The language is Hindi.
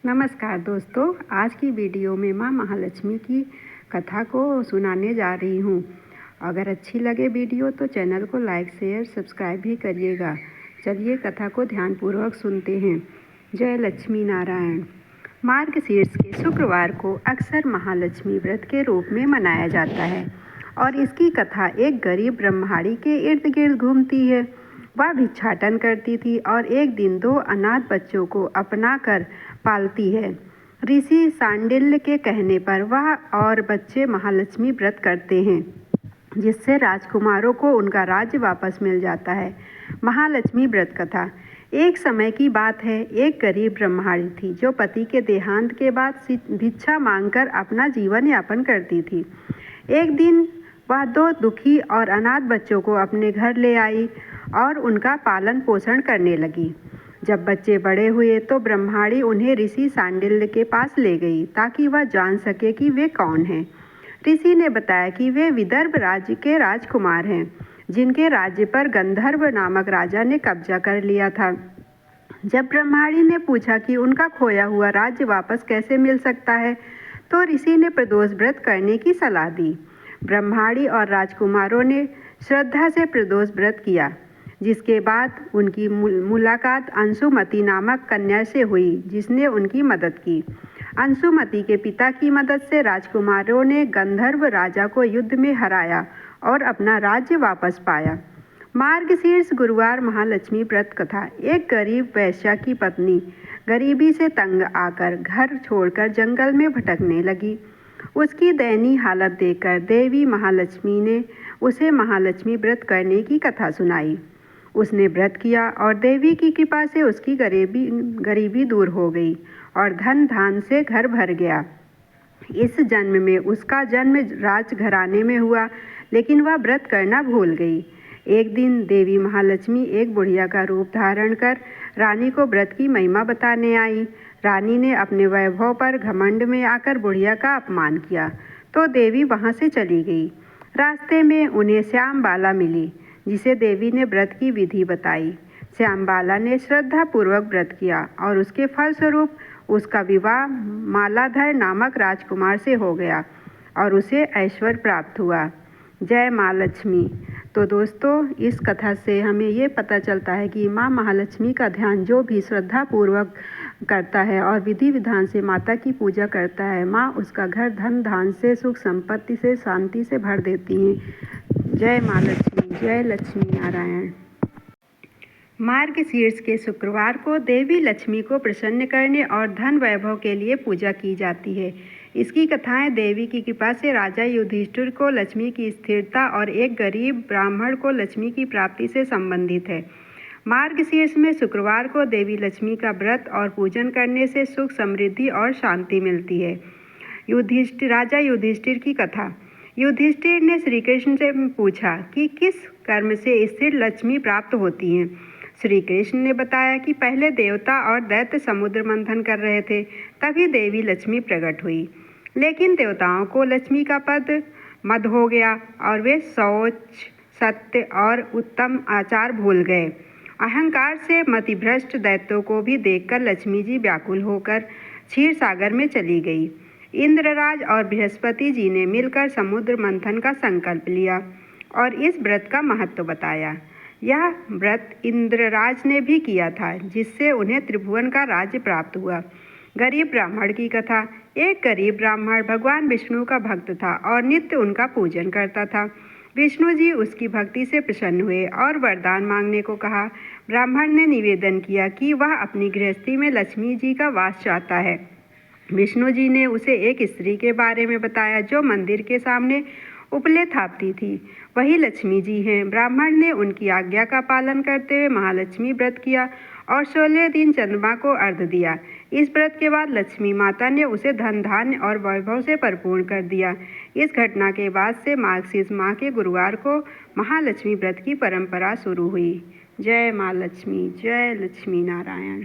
नमस्कार दोस्तों, आज की वीडियो में माँ महालक्ष्मी की कथा को सुनाने जा रही हूँ। अगर अच्छी लगे वीडियो तो चैनल को लाइक शेयर सब्सक्राइब भी करिएगा। चलिए कथा को ध्यानपूर्वक सुनते हैं। जय लक्ष्मी नारायण। मार्गशीर्ष के शुक्रवार को अक्सर महालक्ष्मी व्रत के रूप में मनाया जाता है और इसकी कथा एक गरीब ब्रह्मचारी के इर्द गिर्द घूमती है। वह भिक्षाटन करती थी और एक दिन 2 अनाथ बच्चों को अपना कर पालती है। ऋषि सांडिल्य के कहने पर वह और बच्चे महालक्ष्मी व्रत करते हैं, जिससे राजकुमारों को उनका राज्य वापस मिल जाता है। महालक्ष्मी व्रत कथा। एक समय की बात है, एक गरीब ब्रह्मचारी थी जो पति के देहांत के बाद भिक्षा मांगकर अपना जीवन यापन करती थी। एक दिन वह 2 दुखी और अनाथ बच्चों को अपने घर ले आई और उनका पालन पोषण करने लगी। जब बच्चे बड़े हुए तो ब्रह्मचारी उन्हें ऋषि सांडिल्य के पास ले गई ताकि वह जान सके कि वे कौन हैं। ऋषि ने बताया कि वे विदर्भ राज्य के राजकुमार हैं, जिनके राज्य पर गंधर्व नामक राजा ने कब्जा कर लिया था। जब ब्रह्मचारी ने पूछा कि उनका खोया हुआ राज्य वापस कैसे मिल सकता है, तो ऋषि ने प्रदोष व्रत करने की सलाह दी। ब्रह्मचारी और राजकुमारों ने श्रद्धा से प्रदोष व्रत किया, जिसके बाद उनकी मुलाकात अंशुमति नामक कन्या से हुई, जिसने उनकी मदद की। अंशुमति के पिता की मदद से राजकुमारों ने गंधर्व राजा को युद्ध में हराया और अपना राज्य वापस पाया। मार्गशीर्ष गुरुवार महालक्ष्मी व्रत कथा। एक गरीब वैश्या की पत्नी गरीबी से तंग आकर घर छोड़कर जंगल में भटकने लगी। उसकी दयनीय हालत देखकर देवी महालक्ष्मी ने उसे महालक्ष्मी व्रत करने की कथा सुनाई। उसने व्रत किया और देवी की कृपा से उसकी गरीबी दूर हो गई और धन धान से घर भर गया। इस जन्म में उसका जन्म राजघराने में हुआ, लेकिन वह व्रत करना भूल गई। एक दिन देवी महालक्ष्मी एक बुढ़िया का रूप धारण कर रानी को व्रत की महिमा बताने आई। रानी ने अपने वैभव पर घमंड में आकर बुढ़िया का अपमान किया, तो देवी वहां से चली गई। रास्ते में उन्हें श्यामबाला मिली, जिसे देवी ने व्रत की विधि बताई। श्यामबाला ने श्रद्धापूर्वक व्रत किया और उसके फलस्वरूप उसका विवाह मालाधर नामक राजकुमार से हो गया और उसे ऐश्वर्य प्राप्त हुआ। जय माँ लक्ष्मी। तो दोस्तों, इस कथा से हमें ये पता चलता है कि माँ महालक्ष्मी का ध्यान जो भी श्रद्धापूर्वक करता है और विधि विधान से माता की पूजा करता है, माँ उसका घर धन धान से, सुख संपत्ति से, शांति से भर देती हैं। जय माँ लक्ष्मी। जय लक्ष्मी नारायण। मार्गशीर्ष के शुक्रवार को देवी लक्ष्मी को प्रसन्न करने और धन वैभव के लिए पूजा की जाती है। इसकी कथाएं देवी की कृपा से राजा युधिष्ठिर को लक्ष्मी की स्थिरता और एक गरीब ब्राह्मण को लक्ष्मी की प्राप्ति से संबंधित है। मार्गशीर्ष में शुक्रवार को देवी लक्ष्मी का व्रत और पूजन करने से सुख समृद्धि और शांति मिलती है। राजा युधिष्ठिर की कथा। युधिष्ठिर ने श्री कृष्ण से पूछा कि किस कर्म से स्थिर लक्ष्मी प्राप्त होती हैं। श्री कृष्ण ने बताया कि पहले देवता और दैत्य समुद्र मंथन कर रहे थे, तभी देवी लक्ष्मी प्रकट हुई। लेकिन देवताओं को लक्ष्मी का पद मद हो गया और वे शौच, सत्य और उत्तम आचार भूल गए। अहंकार से मतिभ्रष्ट दैत्यों को भी देखकर लक्ष्मी जी व्याकुल होकर क्षीर सागर में चली गई। इंद्रराज और बृहस्पति जी ने मिलकर समुद्र मंथन का संकल्प लिया और इस व्रत का महत्व बताया। यह व्रत इंद्रराज ने भी किया था, जिससे उन्हें त्रिभुवन का राज्य प्राप्त हुआ। गरीब ब्राह्मण की कथा। एक गरीब ब्राह्मण भगवान विष्णु का भक्त था और नित्य उनका पूजन करता था। विष्णु जी उसकी भक्ति से प्रसन्न हुए और वरदान मांगने को कहा। ब्राह्मण ने निवेदन किया कि वह अपनी गृहस्थी में लक्ष्मी जी का वास चाहता है। विष्णु जी ने उसे एक स्त्री के बारे में बताया जो मंदिर के सामने उपले थापती थी। वही लक्ष्मी जी हैं। ब्राह्मण ने उनकी आज्ञा का पालन करते हुए महालक्ष्मी व्रत किया और 16 दिन चंद्रमा को अर्घ्य दिया। इस व्रत के बाद लक्ष्मी माता ने उसे धन धान्य और वैभव से परिपूर्ण कर दिया। इस घटना के बाद से मार्गशीर्ष माह के गुरुवार को महालक्ष्मी व्रत की परंपरा शुरू हुई। जय माँ लक्ष्मी। जय लक्ष्मी नारायण।